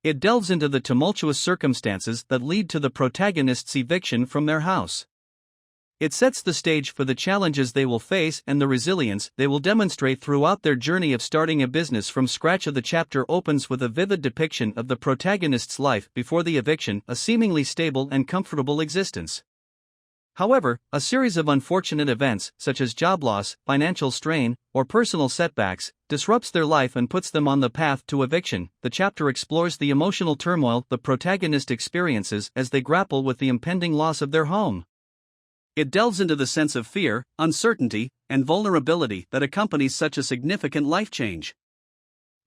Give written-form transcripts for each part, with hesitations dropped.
It delves into the tumultuous circumstances that lead to the protagonist's eviction from their house. It sets the stage for the challenges they will face and the resilience they will demonstrate throughout their journey of starting a business from scratch. The chapter opens with a vivid depiction of the protagonist's life before the eviction, a seemingly stable and comfortable existence. However, a series of unfortunate events, such as job loss, financial strain, or personal setbacks, disrupts their life and puts them on the path to eviction. The chapter explores the emotional turmoil the protagonist experiences as they grapple with the impending loss of their home. It delves into the sense of fear, uncertainty, and vulnerability that accompanies such a significant life change.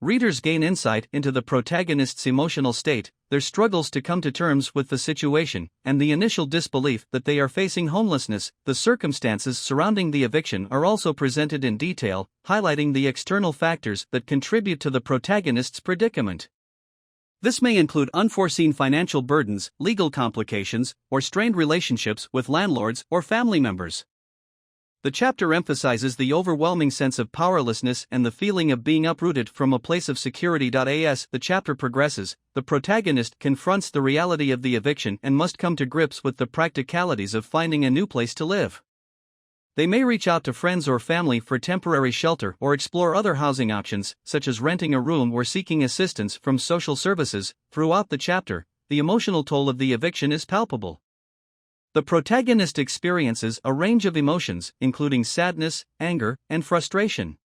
Readers gain insight into the protagonist's emotional state, their struggles to come to terms with the situation, and the initial disbelief that they are facing homelessness. The circumstances surrounding the eviction are also presented in detail, highlighting the external factors that contribute to the protagonist's predicament. This may include unforeseen financial burdens, legal complications, or strained relationships with landlords or family members. The chapter emphasizes the overwhelming sense of powerlessness and the feeling of being uprooted from a place of security. As the chapter progresses, the protagonist confronts the reality of the eviction and must come to grips with the practicalities of finding a new place to live. They may reach out to friends or family for temporary shelter or explore other housing options, such as renting a room or seeking assistance from social services. Throughout the chapter, the emotional toll of the eviction is palpable. The protagonist experiences a range of emotions, including sadness, anger, and frustration.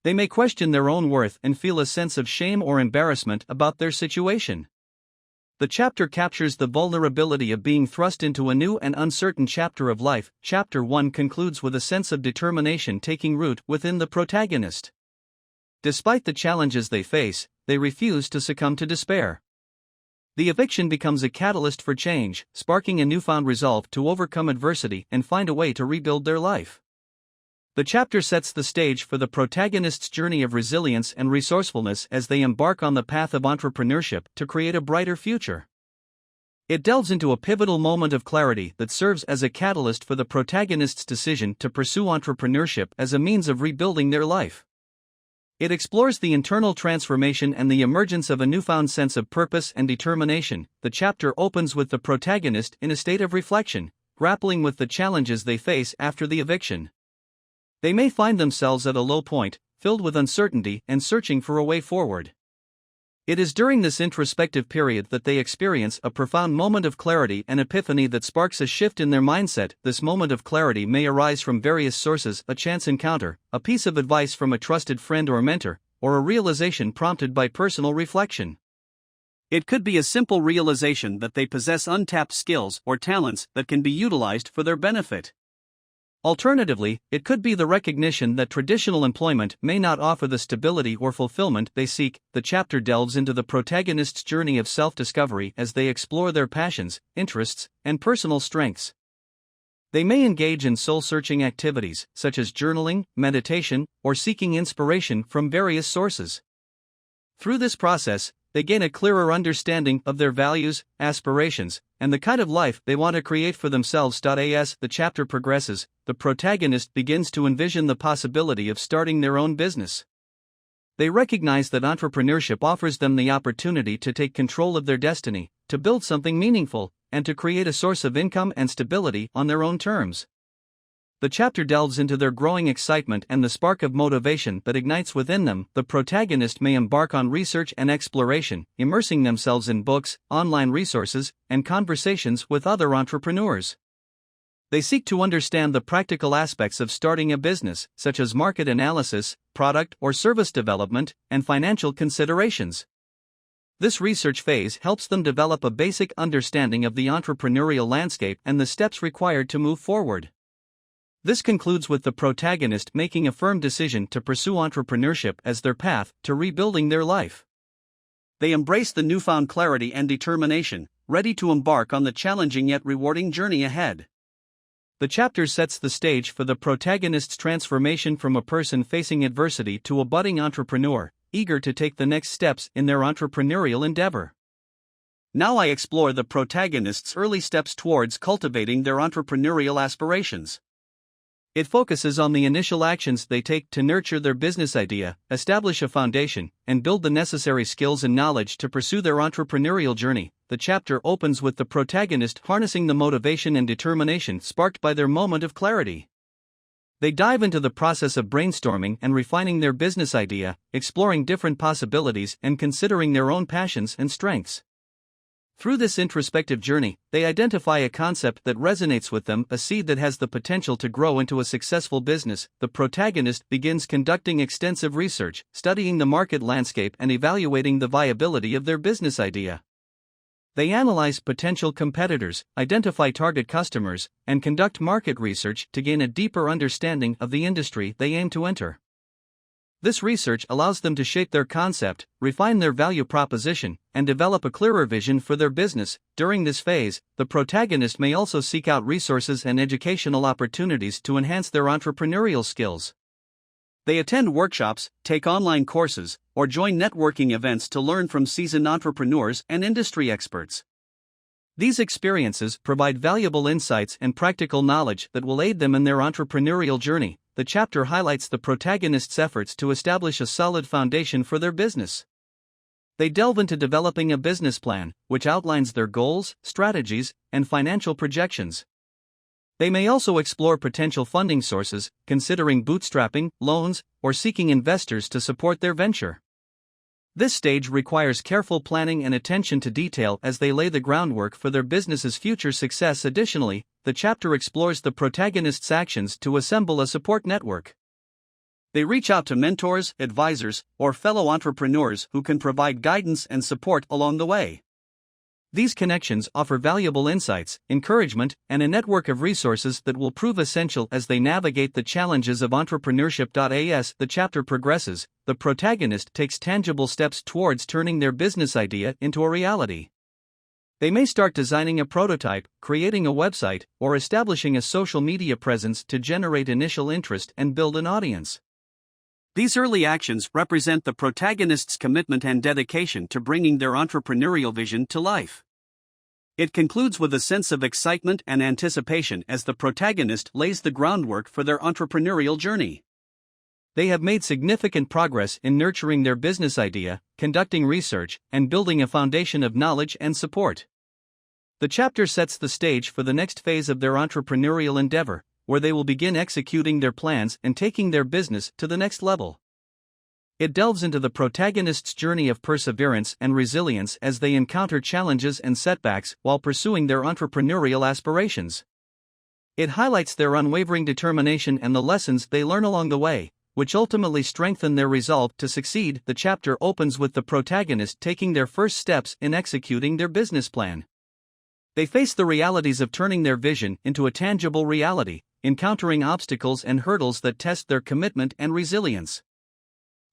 They may question their own worth and feel a sense of shame or embarrassment about their situation. The chapter captures the vulnerability of being thrust into a new and uncertain chapter of life. Chapter 1 concludes with a sense of determination taking root within the protagonist. Despite the challenges they face, they refuse to succumb to despair. The eviction becomes a catalyst for change, sparking a newfound resolve to overcome adversity and find a way to rebuild their life. The chapter sets the stage for the protagonist's journey of resilience and resourcefulness as they embark on the path of entrepreneurship to create a brighter future. It delves into a pivotal moment of clarity that serves as a catalyst for the protagonist's decision to pursue entrepreneurship as a means of rebuilding their life. It explores the internal transformation and the emergence of a newfound sense of purpose and determination. The chapter opens with the protagonist in a state of reflection, grappling with the challenges they face after the eviction. They may find themselves at a low point, filled with uncertainty and searching for a way forward. It is during this introspective period that they experience a profound moment of clarity and epiphany that sparks a shift in their mindset. This moment of clarity may arise from various sources: a chance encounter, a piece of advice from a trusted friend or mentor, or a realization prompted by personal reflection. It could be a simple realization that they possess untapped skills or talents that can be utilized for their benefit. Alternatively, it could be the recognition that traditional employment may not offer the stability or fulfillment they seek. The chapter delves into the protagonist's journey of self-discovery as they explore their passions, interests, and personal strengths. They may engage in soul-searching activities, such as journaling, meditation, or seeking inspiration from various sources. Through this process, they gain a clearer understanding of their values, aspirations, and the kind of life they want to create for themselves. As the chapter progresses, the protagonist begins to envision the possibility of starting their own business. They recognize that entrepreneurship offers them the opportunity to take control of their destiny, to build something meaningful, and to create a source of income and stability on their own terms. The chapter delves into their growing excitement and the spark of motivation that ignites within them. The protagonist may embark on research and exploration, immersing themselves in books, online resources, and conversations with other entrepreneurs. They seek to understand the practical aspects of starting a business, such as market analysis, product or service development, and financial considerations. This research phase helps them develop a basic understanding of the entrepreneurial landscape and the steps required to move forward. This concludes with the protagonist making a firm decision to pursue entrepreneurship as their path to rebuilding their life. They embrace the newfound clarity and determination, ready to embark on the challenging yet rewarding journey ahead. The chapter sets the stage for the protagonist's transformation from a person facing adversity to a budding entrepreneur, eager to take the next steps in their entrepreneurial endeavor. Now I explore the protagonist's early steps towards cultivating their entrepreneurial aspirations. It focuses on the initial actions they take to nurture their business idea, establish a foundation, and build the necessary skills and knowledge to pursue their entrepreneurial journey. The chapter opens with the protagonist harnessing the motivation and determination sparked by their moment of clarity. They dive into the process of brainstorming and refining their business idea, exploring different possibilities and considering their own passions and strengths. Through this introspective journey, they identify a concept that resonates with them, a seed that has the potential to grow into a successful business. The protagonist begins conducting extensive research, studying the market landscape and evaluating the viability of their business idea. They analyze potential competitors, identify target customers, and conduct market research to gain a deeper understanding of the industry they aim to enter. This research allows them to shape their concept, refine their value proposition, and develop a clearer vision for their business. During this phase, the protagonist may also seek out resources and educational opportunities to enhance their entrepreneurial skills. They attend workshops, take online courses, or join networking events to learn from seasoned entrepreneurs and industry experts. These experiences provide valuable insights and practical knowledge that will aid them in their entrepreneurial journey. The chapter highlights the protagonist's efforts to establish a solid foundation for their business. They delve into developing a business plan, which outlines their goals, strategies, and financial projections. They may also explore potential funding sources, considering bootstrapping, loans, or seeking investors to support their venture. This stage requires careful planning and attention to detail as they lay the groundwork for their business's future success. Additionally, the chapter explores the protagonist's actions to assemble a support network. They reach out to mentors, advisors, or fellow entrepreneurs who can provide guidance and support along the way. These connections offer valuable insights, encouragement, and a network of resources that will prove essential as they navigate the challenges of entrepreneurship. As the chapter progresses, the protagonist takes tangible steps towards turning their business idea into a reality. They may start designing a prototype, creating a website, or establishing a social media presence to generate initial interest and build an audience. These early actions represent the protagonist's commitment and dedication to bringing their entrepreneurial vision to life. It concludes with a sense of excitement and anticipation as the protagonist lays the groundwork for their entrepreneurial journey. They have made significant progress in nurturing their business idea, conducting research, and building a foundation of knowledge and support. The chapter sets the stage for the next phase of their entrepreneurial endeavor, where they will begin executing their plans and taking their business to the next level. It delves into the protagonist's journey of perseverance and resilience as they encounter challenges and setbacks while pursuing their entrepreneurial aspirations. It highlights their unwavering determination and the lessons they learn along the way, which ultimately strengthen their resolve to succeed. The chapter opens with the protagonist taking their first steps in executing their business plan. They face the realities of turning their vision into a tangible reality, encountering obstacles and hurdles that test their commitment and resilience.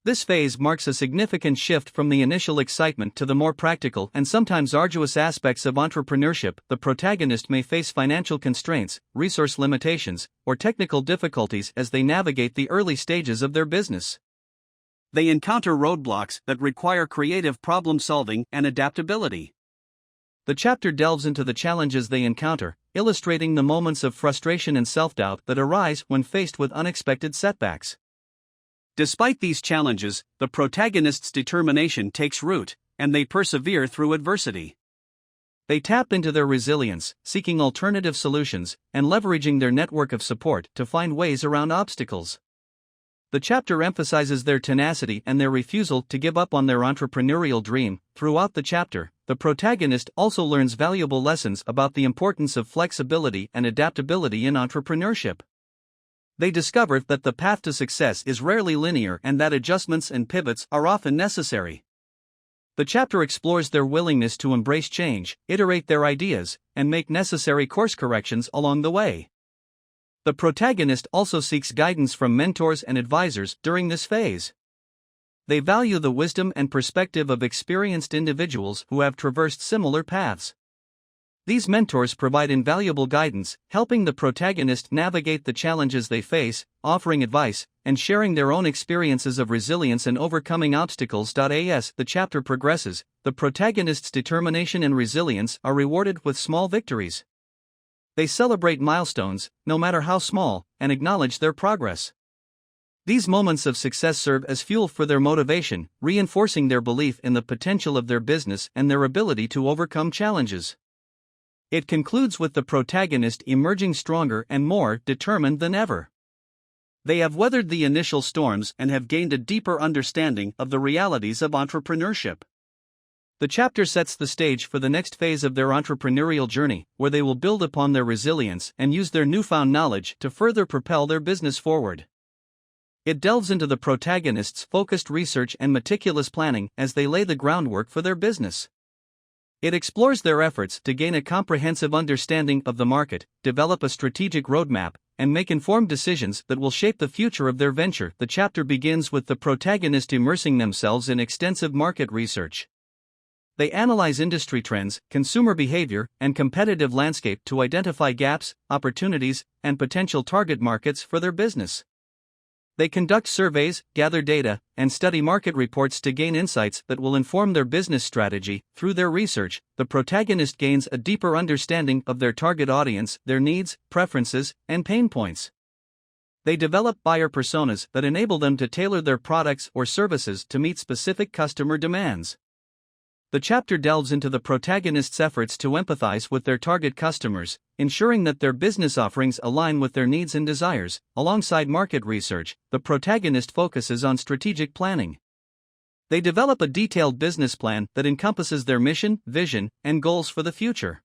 This phase marks a significant shift from the initial excitement to the more practical and sometimes arduous aspects of entrepreneurship. The protagonist may face financial constraints, resource limitations, or technical difficulties as they navigate the early stages of their business. They encounter roadblocks that require creative problem solving and adaptability. The chapter delves into the challenges they encounter, illustrating the moments of frustration and self-doubt that arise when faced with unexpected setbacks. Despite these challenges, the protagonist's determination takes root, and they persevere through adversity. They tap into their resilience, seeking alternative solutions, and leveraging their network of support to find ways around obstacles. The chapter emphasizes their tenacity and their refusal to give up on their entrepreneurial dream. Throughout the chapter, the protagonist also learns valuable lessons about the importance of flexibility and adaptability in entrepreneurship. They discover that the path to success is rarely linear and that adjustments and pivots are often necessary. The chapter explores their willingness to embrace change, iterate their ideas, and make necessary course corrections along the way. The protagonist also seeks guidance from mentors and advisors during this phase. They value the wisdom and perspective of experienced individuals who have traversed similar paths. These mentors provide invaluable guidance, helping the protagonist navigate the challenges they face, offering advice, and sharing their own experiences of resilience and overcoming obstacles. As the chapter progresses, the protagonist's determination and resilience are rewarded with small victories. They celebrate milestones, no matter how small, and acknowledge their progress. These moments of success serve as fuel for their motivation, reinforcing their belief in the potential of their business and their ability to overcome challenges. It concludes with the protagonist emerging stronger and more determined than ever. They have weathered the initial storms and have gained a deeper understanding of the realities of entrepreneurship. The chapter sets the stage for the next phase of their entrepreneurial journey, where they will build upon their resilience and use their newfound knowledge to further propel their business forward. It delves into the protagonist's focused research and meticulous planning as they lay the groundwork for their business. It explores their efforts to gain a comprehensive understanding of the market, develop a strategic roadmap, and make informed decisions that will shape the future of their venture. The chapter begins with the protagonist immersing themselves in extensive market research. They analyze industry trends, consumer behavior, and competitive landscape to identify gaps, opportunities, and potential target markets for their business. They conduct surveys, gather data, and study market reports to gain insights that will inform their business strategy. Through their research, the protagonist gains a deeper understanding of their target audience, their needs, preferences, and pain points. They develop buyer personas that enable them to tailor their products or services to meet specific customer demands. The chapter delves into the protagonist's efforts to empathize with their target customers, ensuring that their business offerings align with their needs and desires. Alongside market research, the protagonist focuses on strategic planning. They develop a detailed business plan that encompasses their mission, vision, and goals for the future.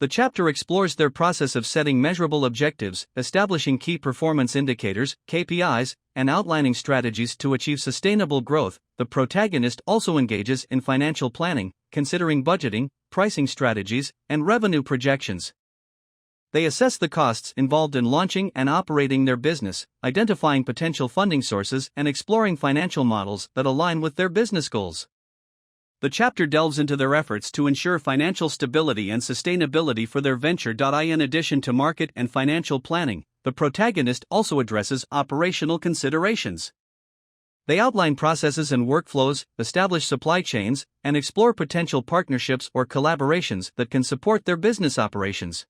The chapter explores their process of setting measurable objectives, establishing key performance indicators, KPIs, and outlining strategies to achieve sustainable growth. The protagonist also engages in financial planning, considering budgeting, pricing strategies, and revenue projections. They assess the costs involved in launching and operating their business, identifying potential funding sources, and exploring financial models that align with their business goals. The chapter delves into their efforts to ensure financial stability and sustainability for their venture. In addition to market and financial planning, the protagonist also addresses operational considerations. They outline processes and workflows, establish supply chains, and explore potential partnerships or collaborations that can support their business operations.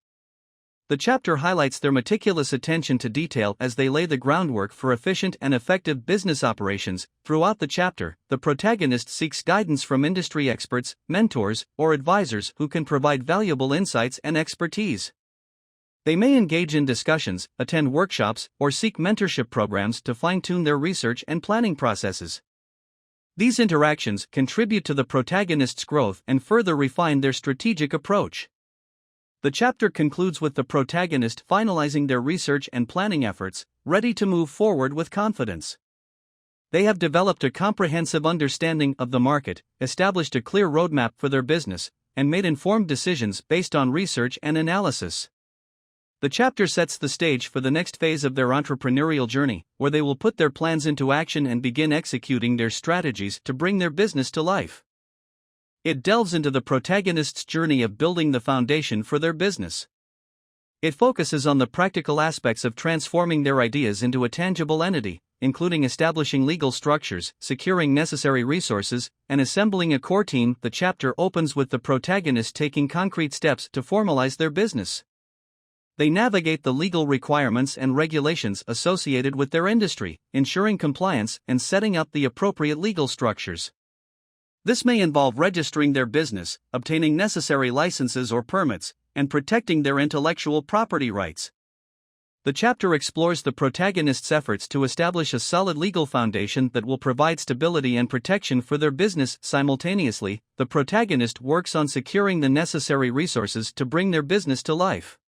The chapter highlights their meticulous attention to detail as they lay the groundwork for efficient and effective business operations. Throughout the chapter, the protagonist seeks guidance from industry experts, mentors, or advisors who can provide valuable insights and expertise. They may engage in discussions, attend workshops, or seek mentorship programs to fine-tune their research and planning processes. These interactions contribute to the protagonist's growth and further refine their strategic approach. The chapter concludes with the protagonist finalizing their research and planning efforts, ready to move forward with confidence. They have developed a comprehensive understanding of the market, established a clear roadmap for their business, and made informed decisions based on research and analysis. The chapter sets the stage for the next phase of their entrepreneurial journey, where they will put their plans into action and begin executing their strategies to bring their business to life. It delves into the protagonist's journey of building the foundation for their business. It focuses on the practical aspects of transforming their ideas into a tangible entity, including establishing legal structures, securing necessary resources, and assembling a core team. The chapter opens with the protagonist taking concrete steps to formalize their business. They navigate the legal requirements and regulations associated with their industry, ensuring compliance and setting up the appropriate legal structures. This may involve registering their business, obtaining necessary licenses or permits, and protecting their intellectual property rights. The chapter explores the protagonist's efforts to establish a solid legal foundation that will provide stability and protection for their business. Simultaneously, the protagonist works on securing the necessary resources to bring their business to life.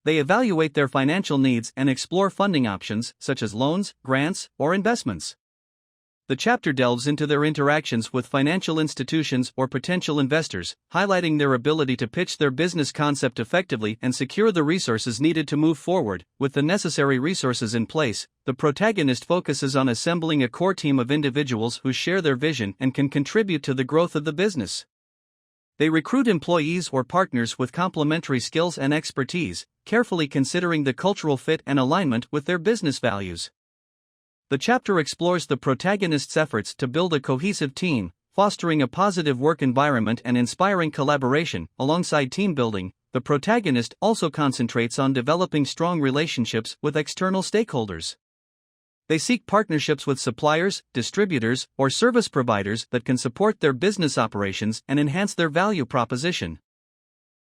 They evaluate their financial needs and explore funding options, such as loans, grants, or investments. The chapter delves into their interactions with financial institutions or potential investors, highlighting their ability to pitch their business concept effectively and secure the resources needed to move forward. With the necessary resources in place, the protagonist focuses on assembling a core team of individuals who share their vision and can contribute to the growth of the business. They recruit employees or partners with complementary skills and expertise, carefully considering the cultural fit and alignment with their business values. The chapter explores the protagonist's efforts to build a cohesive team, fostering a positive work environment and inspiring collaboration. Alongside team building, the protagonist also concentrates on developing strong relationships with external stakeholders. They seek partnerships with suppliers, distributors, or service providers that can support their business operations and enhance their value proposition.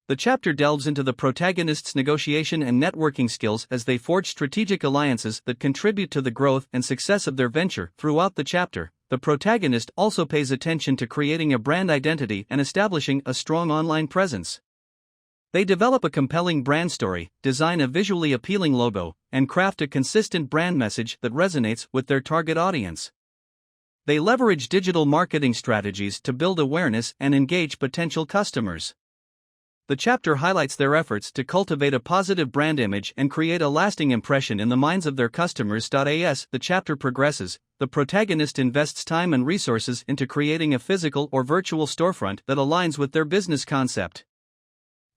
The chapter delves into the protagonist's negotiation and networking skills as they forge strategic alliances that contribute to the growth and success of their venture. Throughout the chapter, the protagonist also pays attention to creating a brand identity and establishing a strong online presence. They develop a compelling brand story, design a visually appealing logo, and craft a consistent brand message that resonates with their target audience. They leverage digital marketing strategies to build awareness and engage potential customers. The chapter highlights their efforts to cultivate a positive brand image and create a lasting impression in the minds of their customers. As the chapter progresses, the protagonist invests time and resources into creating a physical or virtual storefront that aligns with their business concept.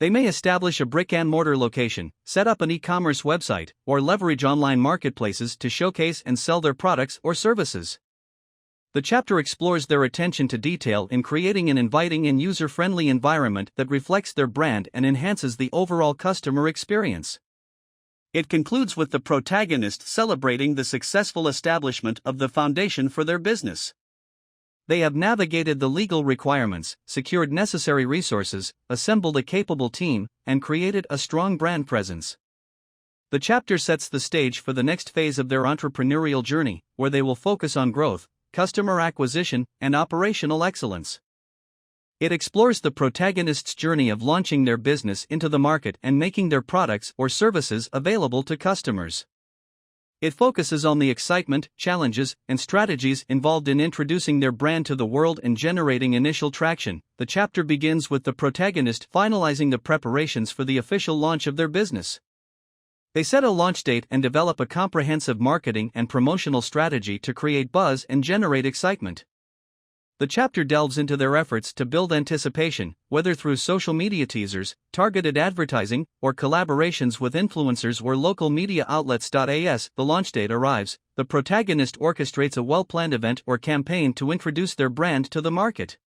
They may establish a brick-and-mortar location, set up an e-commerce website, or leverage online marketplaces to showcase and sell their products or services. The chapter explores their attention to detail in creating an inviting and user-friendly environment that reflects their brand and enhances the overall customer experience. It concludes with the protagonist celebrating the successful establishment of the foundation for their business. They have navigated the legal requirements, secured necessary resources, assembled a capable team, and created a strong brand presence. The chapter sets the stage for the next phase of their entrepreneurial journey, where they will focus on growth, customer acquisition, and operational excellence. It explores the protagonist's journey of launching their business into the market and making their products or services available to customers. It focuses on the excitement, challenges, and strategies involved in introducing their brand to the world and generating initial traction. The chapter begins with the protagonist finalizing the preparations for the official launch of their business. They set a launch date and develop a comprehensive marketing and promotional strategy to create buzz and generate excitement. The chapter delves into their efforts to build anticipation, whether through social media teasers, targeted advertising, or collaborations with influencers or local media outlets. As the launch date arrives, the protagonist orchestrates a well-planned event or campaign to introduce their brand to the market.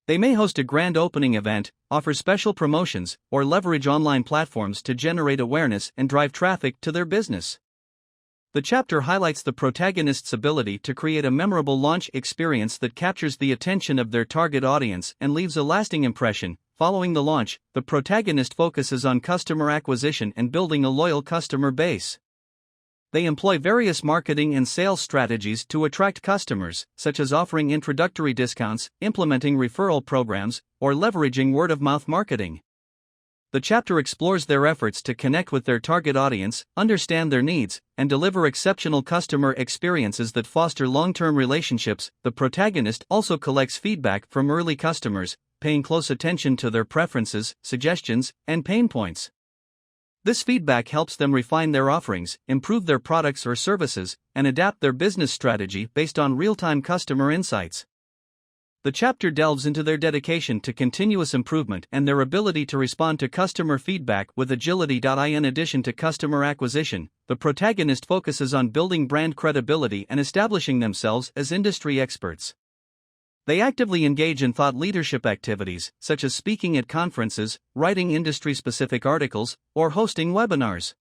They may host a grand opening event, offer special promotions, or leverage online platforms to generate awareness and drive traffic to their business. The chapter highlights the protagonist's ability to create a memorable launch experience that captures the attention of their target audience and leaves a lasting impression. Following the launch, the protagonist focuses on customer acquisition and building a loyal customer base. They employ various marketing and sales strategies to attract customers, such as offering introductory discounts, implementing referral programs, or leveraging word-of-mouth marketing. The chapter explores their efforts to connect with their target audience, understand their needs, and deliver exceptional customer experiences that foster long-term relationships. The protagonist also collects feedback from early customers, paying close attention to their preferences, suggestions, and pain points. This feedback helps them refine their offerings, improve their products or services, and adapt their business strategy based on real-time customer insights. The chapter delves into their dedication to continuous improvement and their ability to respond to customer feedback with agility. In addition to customer acquisition, the protagonist focuses on building brand credibility and establishing themselves as industry experts. They actively engage in thought leadership activities, such as speaking at conferences, writing industry-specific articles, or hosting webinars.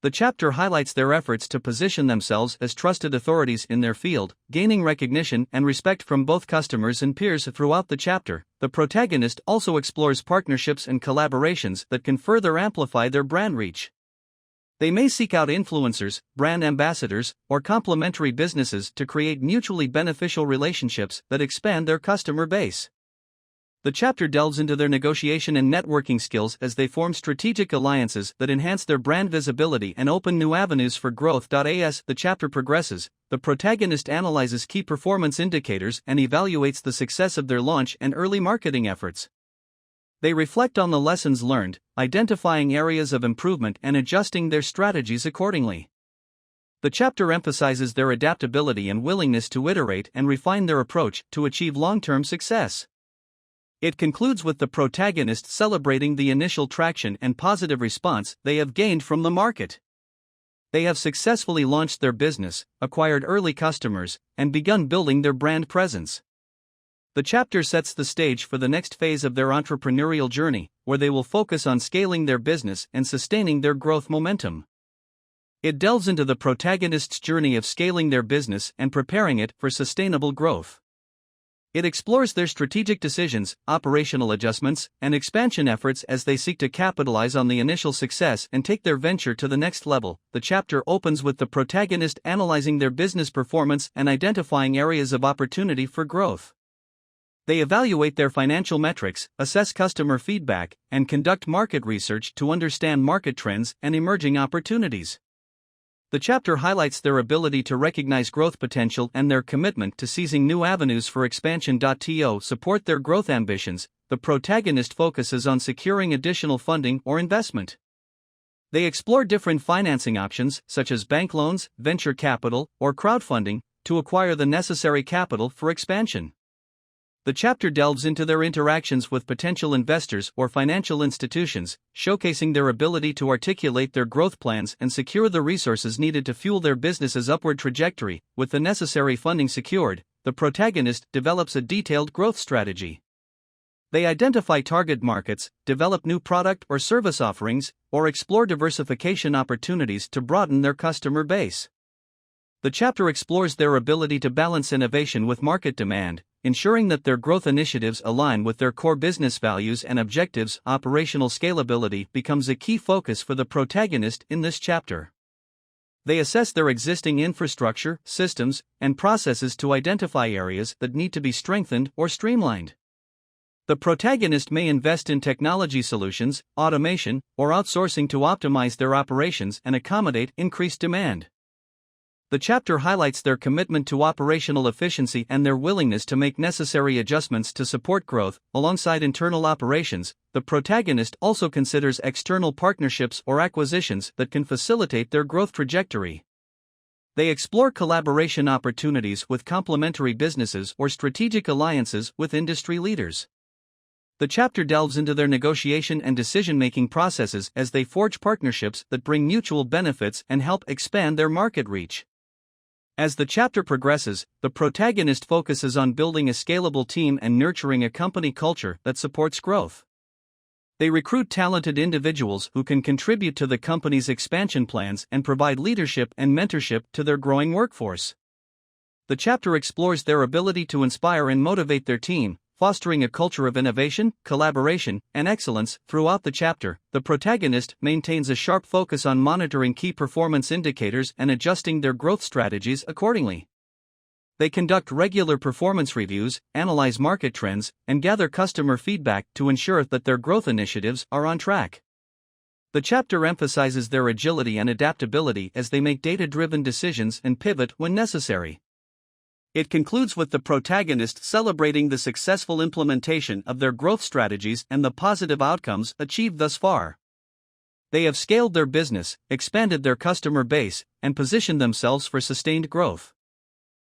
The chapter highlights their efforts to position themselves as trusted authorities in their field, gaining recognition and respect from both customers and peers. Throughout the chapter, the protagonist also explores partnerships and collaborations that can further amplify their brand reach. They may seek out influencers, brand ambassadors, or complementary businesses to create mutually beneficial relationships that expand their customer base. The chapter delves into their negotiation and networking skills as they form strategic alliances that enhance their brand visibility and open new avenues for growth. As the chapter progresses, the protagonist analyzes key performance indicators and evaluates the success of their launch and early marketing efforts. They reflect on the lessons learned, identifying areas of improvement and adjusting their strategies accordingly. The chapter emphasizes their adaptability and willingness to iterate and refine their approach to achieve long-term success. It concludes with the protagonist celebrating the initial traction and positive response they have gained from the market. They have successfully launched their business, acquired early customers, and begun building their brand presence. The chapter sets the stage for the next phase of their entrepreneurial journey, where they will focus on scaling their business and sustaining their growth momentum. It delves into the protagonist's journey of scaling their business and preparing it for sustainable growth. It explores their strategic decisions, operational adjustments, and expansion efforts as they seek to capitalize on the initial success and take their venture to the next level. The chapter opens with the protagonist analyzing their business performance and identifying areas of opportunity for growth. They evaluate their financial metrics, assess customer feedback, and conduct market research to understand market trends and emerging opportunities. The chapter highlights their ability to recognize growth potential and their commitment to seizing new avenues for expansion. To support their growth ambitions, the protagonist focuses on securing additional funding or investment. They explore different financing options, such as bank loans, venture capital, or crowdfunding, to acquire the necessary capital for expansion. The chapter delves into their interactions with potential investors or financial institutions, showcasing their ability to articulate their growth plans and secure the resources needed to fuel their business's upward trajectory. With the necessary funding secured, the protagonist develops a detailed growth strategy. They identify target markets, develop new product or service offerings, or explore diversification opportunities to broaden their customer base. The chapter explores their ability to balance innovation with market demand, ensuring that their growth initiatives align with their core business values and objectives. Operational scalability becomes a key focus for the protagonist in this chapter. They assess their existing infrastructure, systems, and processes to identify areas that need to be strengthened or streamlined. The protagonist may invest in technology solutions, automation, or outsourcing to optimize their operations and accommodate increased demand. The chapter highlights their commitment to operational efficiency and their willingness to make necessary adjustments to support growth. Alongside internal operations, the protagonist also considers external partnerships or acquisitions that can facilitate their growth trajectory. They explore collaboration opportunities with complementary businesses or strategic alliances with industry leaders. The chapter delves into their negotiation and decision-making processes as they forge partnerships that bring mutual benefits and help expand their market reach. As the chapter progresses, the protagonist focuses on building a scalable team and nurturing a company culture that supports growth. They recruit talented individuals who can contribute to the company's expansion plans and provide leadership and mentorship to their growing workforce. The chapter explores their ability to inspire and motivate their team, fostering a culture of innovation, collaboration, and excellence. Throughout the chapter, the protagonist maintains a sharp focus on monitoring key performance indicators and adjusting their growth strategies accordingly. They conduct regular performance reviews, analyze market trends, and gather customer feedback to ensure that their growth initiatives are on track. The chapter emphasizes their agility and adaptability as they make data-driven decisions and pivot when necessary. It concludes with the protagonist celebrating the successful implementation of their growth strategies and the positive outcomes achieved thus far. They have scaled their business, expanded their customer base, and positioned themselves for sustained growth.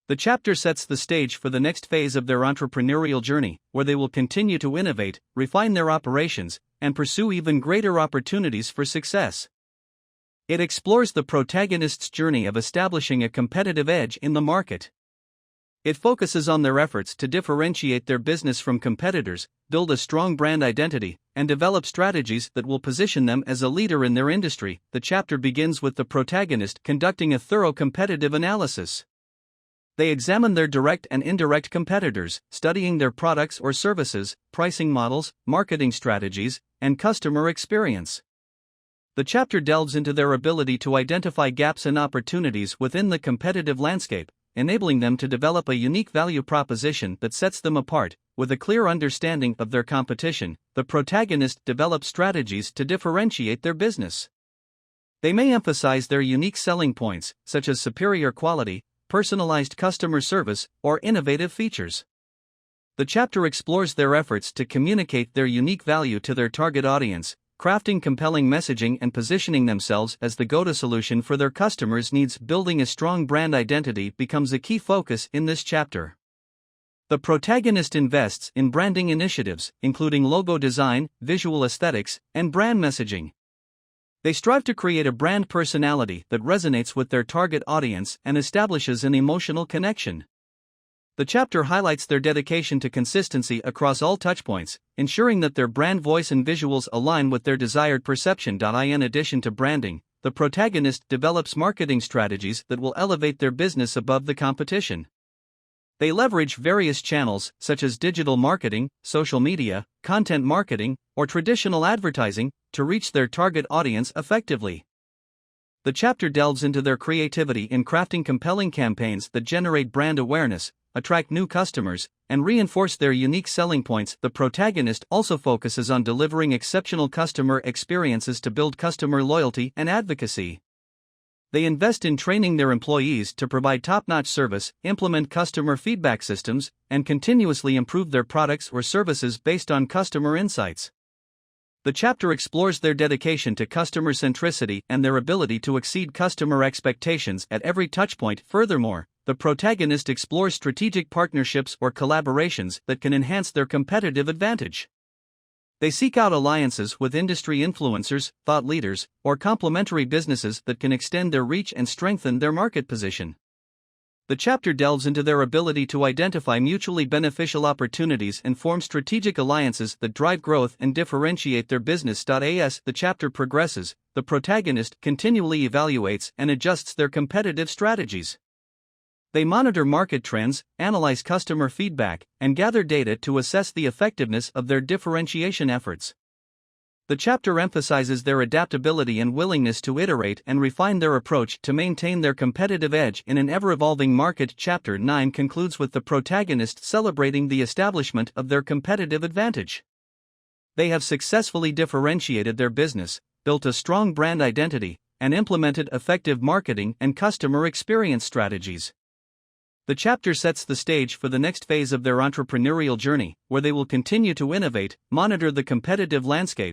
The chapter sets the stage for the next phase of their entrepreneurial journey, where they will continue to innovate, refine their operations, and pursue even greater opportunities for success. It explores the protagonist's journey of establishing a competitive edge in the market. It focuses on their efforts to differentiate their business from competitors, build a strong brand identity, and develop strategies that will position them as a leader in their industry. The chapter begins with the protagonist conducting a thorough competitive analysis. They examine their direct and indirect competitors, studying their products or services, pricing models, marketing strategies, and customer experience. The chapter delves into their ability to identify gaps and opportunities within the competitive landscape, enabling them to develop a unique value proposition that sets them apart. With a clear understanding of their competition, the protagonist develops strategies to differentiate their business. They may emphasize their unique selling points, such as superior quality, personalized customer service, or innovative features. The chapter explores their efforts to communicate their unique value to their target audience, crafting compelling messaging and positioning themselves as the go-to solution for their customers' needs. Building a strong brand identity becomes a key focus in this chapter. The protagonist invests in branding initiatives, including logo design, visual aesthetics, and brand messaging. They strive to create a brand personality that resonates with their target audience and establishes an emotional connection. The chapter highlights their dedication to consistency across all touchpoints, ensuring that their brand voice and visuals align with their desired perception. In addition to branding, the protagonist develops marketing strategies that will elevate their business above the competition. They leverage various channels, such as digital marketing, social media, content marketing, or traditional advertising, to reach their target audience effectively. The chapter delves into their creativity in crafting compelling campaigns that generate brand awareness, attract new customers, and reinforce their unique selling points. The protagonist also focuses on delivering exceptional customer experiences to build customer loyalty and advocacy. They invest in training their employees to provide top-notch service, implement customer feedback systems, and continuously improve their products or services based on customer insights. The chapter explores their dedication to customer centricity and their ability to exceed customer expectations at every touchpoint. Furthermore, the protagonist explores strategic partnerships or collaborations that can enhance their competitive advantage. They seek out alliances with industry influencers, thought leaders, or complementary businesses that can extend their reach and strengthen their market position. The chapter delves into their ability to identify mutually beneficial opportunities and form strategic alliances that drive growth and differentiate their business. As the chapter progresses, the protagonist continually evaluates and adjusts their competitive strategies. They monitor market trends, analyze customer feedback, and gather data to assess the effectiveness of their differentiation efforts. The chapter emphasizes their adaptability and willingness to iterate and refine their approach to maintain their competitive edge in an ever-evolving market. Chapter 9 concludes with the protagonist celebrating the establishment of their competitive advantage. They have successfully differentiated their business, built a strong brand identity, and implemented effective marketing and customer experience strategies. The chapter sets the stage for the next phase of their entrepreneurial journey, where they will continue to innovate, monitor the competitive landscape,